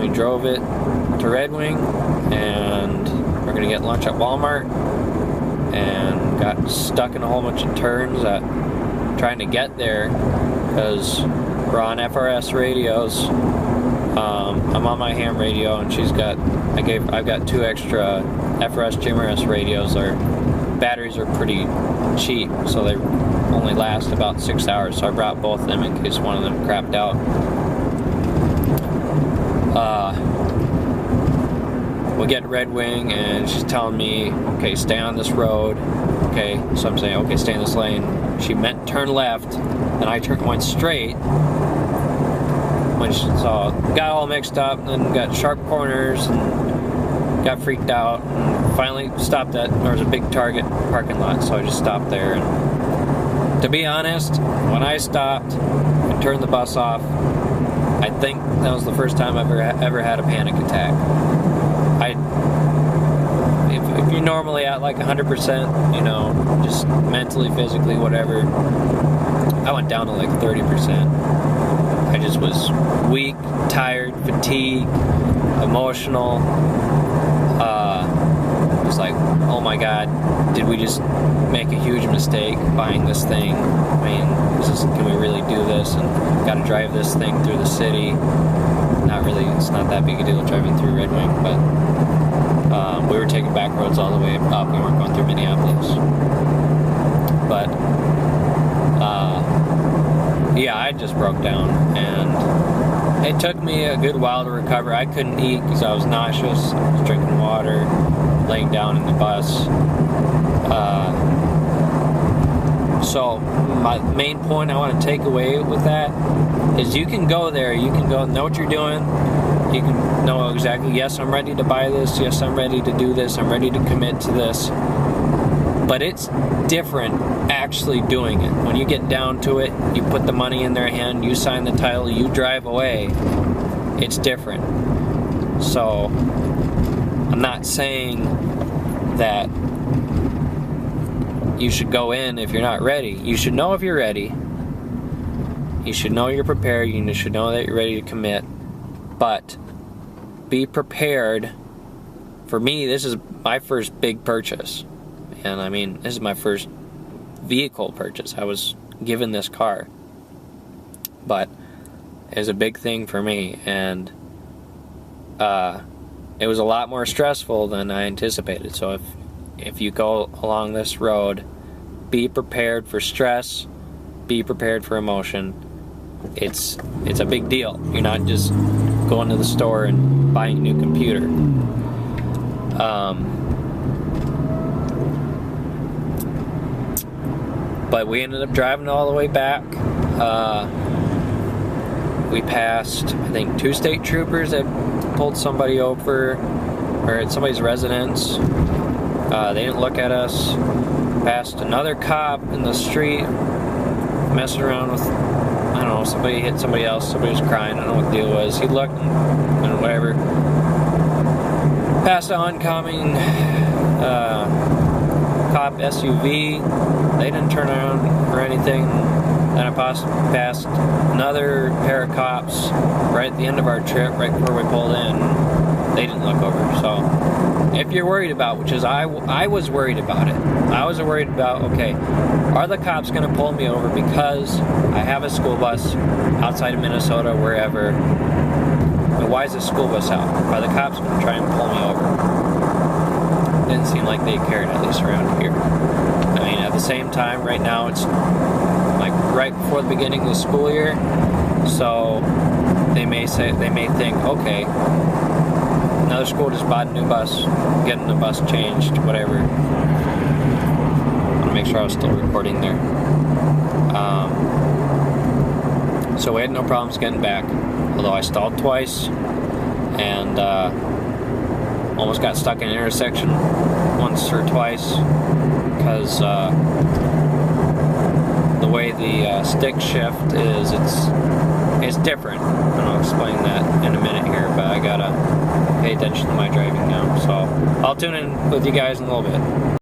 we drove it to Red Wing, and we're gonna get lunch at Walmart, and got stuck in a whole bunch of turns at trying to get there because we're on FRS radios. I'm on my ham radio, and I've got 2 extra FRS GMRS radios. Our batteries are pretty cheap, so they only last about 6 hours, so I brought both of them in case one of them crapped out. We get Red Wing, and she's telling me, okay, stay on this road. Okay, so I'm saying, okay, stay in this lane. She meant turn left, and I went straight. So got all mixed up, and then got sharp corners, and got freaked out, and finally stopped at, there was a big Target parking lot, so I just stopped there. And to be honest, when I stopped and turned the bus off, I think that was the first time I've ever had a panic attack. If you're normally at like 100%, you know, just mentally, physically, whatever, I went down to like 30%. I just was weak, tired, fatigued, emotional. It was like, oh my God, did we just make a huge mistake buying this thing? I mean, can we really do this? And got to drive this thing through the city. Not really, it's not that big a deal driving through Red Wing, but we were taking back roads all the way up. We weren't going through Minneapolis. But yeah, I just broke down, and it took me a good while to recover. I couldn't eat because I was nauseous. I was drinking water, laying down in the bus. So my main point I want to take away with that is you can go there, you can go know what you're doing, you can know exactly, yes, I'm ready to buy this, yes, I'm ready to do this, I'm ready to commit to this. But it's different actually doing it. When you get down to it, you put the money in their hand, you sign the title, you drive away, it's different. So I'm not saying that you should go in if you're not ready. You should know if you're ready. You should know you're prepared. You should know that you're ready to commit. But be prepared. For me, this is my first big purchase. And I mean, this is my first vehicle purchase. I was given this car. But it was a big thing for me. And it was a lot more stressful than I anticipated. So if you go along this road, be prepared for stress, be prepared for emotion. It's a big deal. You're not just going to the store and buying a new computer. But we ended up driving all the way back. We passed, I think, 2 state troopers that pulled somebody over, or at somebody's residence. They didn't look at us. Passed another cop in the street, messing around with, I don't know, somebody hit somebody else, somebody was crying, I don't know what the deal was. He looked, and whatever. Passed an oncoming cop SUV. They didn't turn around or anything. Then I passed another pair of cops right at the end of our trip, right before we pulled in. They didn't look over. So if you're worried about, which is I was worried about it. I was worried about, okay, are the cops going to pull me over because I have a school bus outside of Minnesota, wherever? And why is the school bus out? Are the cops going to try and pull me over? Didn't seem like they cared, at least around here. I mean, at the same time, right now it's like right before the beginning of the school year, so they may think, okay, another school just bought a new bus, getting the bus changed, whatever. I want to make sure I was still recording there. So we had no problems getting back, although I stalled twice and almost got stuck in an intersection once or twice because the way the stick shift is, it's different. And I'll explain that in a minute here, but I gotta pay attention to my driving now. So I'll tune in with you guys in a little bit.